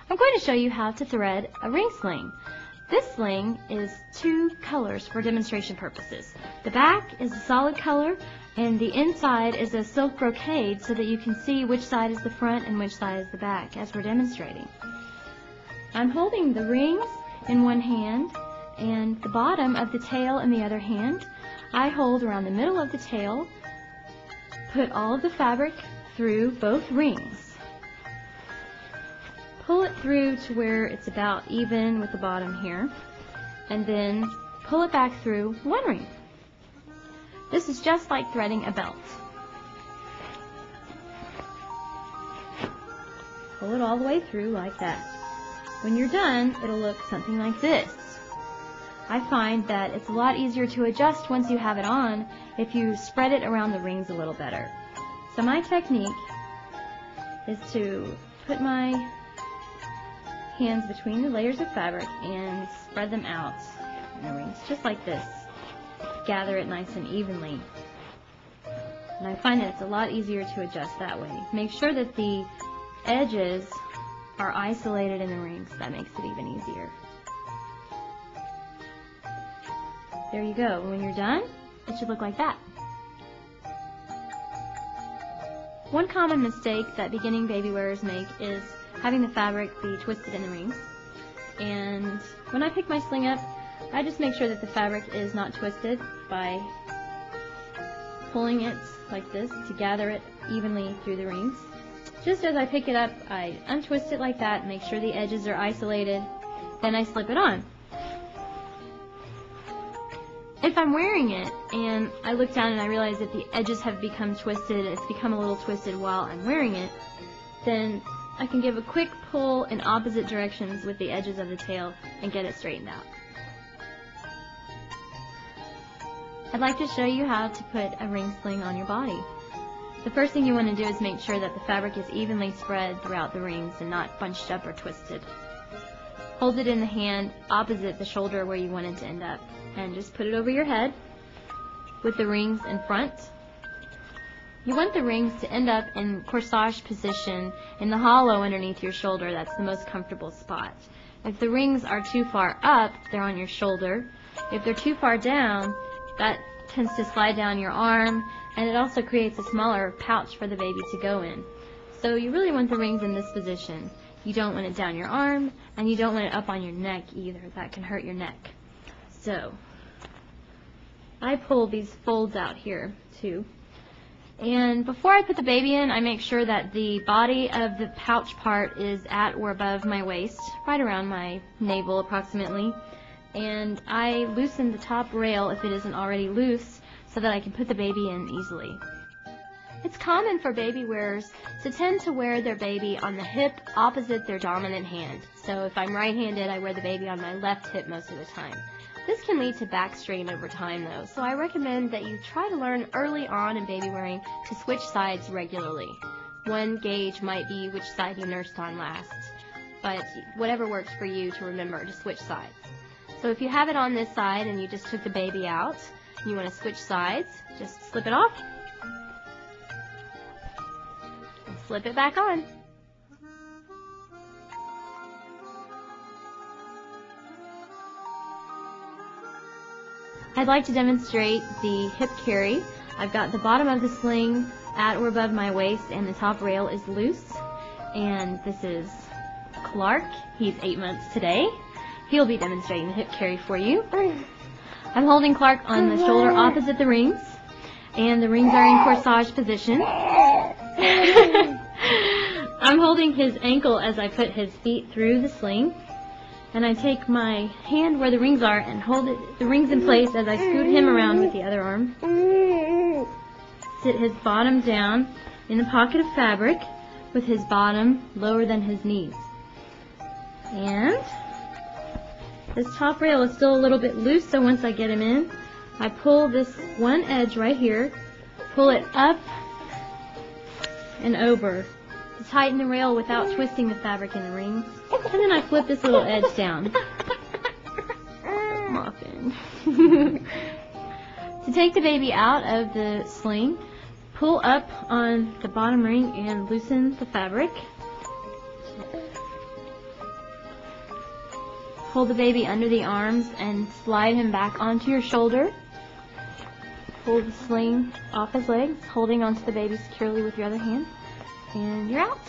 I'm going to show you how to thread a ring sling. This sling is 2 colors for demonstration purposes. The back is a solid color and the inside is a silk brocade so that you can see which side is the front and which side is the back as we're demonstrating. I'm holding the rings in one hand and the bottom of the tail in the other hand. I hold around the middle of the tail, put all of the fabric through both rings. Pull it through to where it's about even with the bottom here, and then pull it back through one ring. This is just like threading a belt. Pull it all the way through like that. When you're done, it'll look something like this. I find that it's a lot easier to adjust once you have it on if you spread it around the rings a little better. So my technique is to put my hands between the layers of fabric and spread them out in the rings, just like this. Gather it nice and evenly. And I find that it's a lot easier to adjust that way. Make sure that the edges are isolated in the rings. That makes it even easier. There you go. When you're done, it should look like that. One common mistake that beginning baby wearers make is having the fabric be twisted in the rings. And when I pick my sling up, I just make sure that the fabric is not twisted by pulling it like this to gather it evenly through the rings. Just as I pick it up, I untwist it like that, make sure the edges are isolated, then I slip it on. If I'm wearing it and I look down and I realize that the edges have become twisted, it's become a little twisted while I'm wearing it, then I can give a quick pull in opposite directions with the edges of the tail and get it straightened out. I'd like to show you how to put a ring sling on your body. The first thing you want to do is make sure that the fabric is evenly spread throughout the rings and not bunched up or twisted. Hold it in the hand opposite the shoulder where you want it to end up, and just put it over your head with the rings in front. You want the rings to end up in corsage position in the hollow underneath your shoulder. That's the most comfortable spot. If the rings are too far up, they're on your shoulder. If they're too far down, that tends to slide down your arm, and it also creates a smaller pouch for the baby to go in. So you really want the rings in this position. You don't want it down your arm, and you don't want it up on your neck either. That can hurt your neck. So I pull these folds out here too. And before I put the baby in, I make sure that the body of the pouch part is at or above my waist, right around my navel approximately. And I loosen the top rail if it isn't already loose so that I can put the baby in easily. It's common for baby wearers to tend to wear their baby on the hip opposite their dominant hand. So if I'm right-handed, I wear the baby on my left hip most of the time. This can lead to back strain over time though, so I recommend that you try to learn early on in baby wearing to switch sides regularly. One gauge might be which side you nursed on last, but whatever works for you to remember to switch sides. So if you have it on this side and you just took the baby out, and you want to switch sides, just slip it off, and slip it back on. I'd like to demonstrate the hip carry. I've got the bottom of the sling at or above my waist and the top rail is loose. And this is Clark. He's 8 months today. He'll be demonstrating the hip carry for you. I'm holding Clark on the shoulder opposite the rings, and the rings are in corsage position. I'm holding his ankle as I put his feet through the sling. And I take my hand where the rings are and hold the rings in place as I scoot him around with the other arm. Sit his bottom down in the pocket of fabric with his bottom lower than his knees. And this top rail is still a little bit loose, so once I get him in, I pull this one edge right here, pull it up and over to tighten the rail without twisting the fabric in the rings. And then I flip this little edge down. Muffin. To take the baby out of the sling, pull up on the bottom ring and loosen the fabric. Pull the baby under the arms and slide him back onto your shoulder. Pull the sling off his legs, holding onto the baby securely with your other hand. And you're out.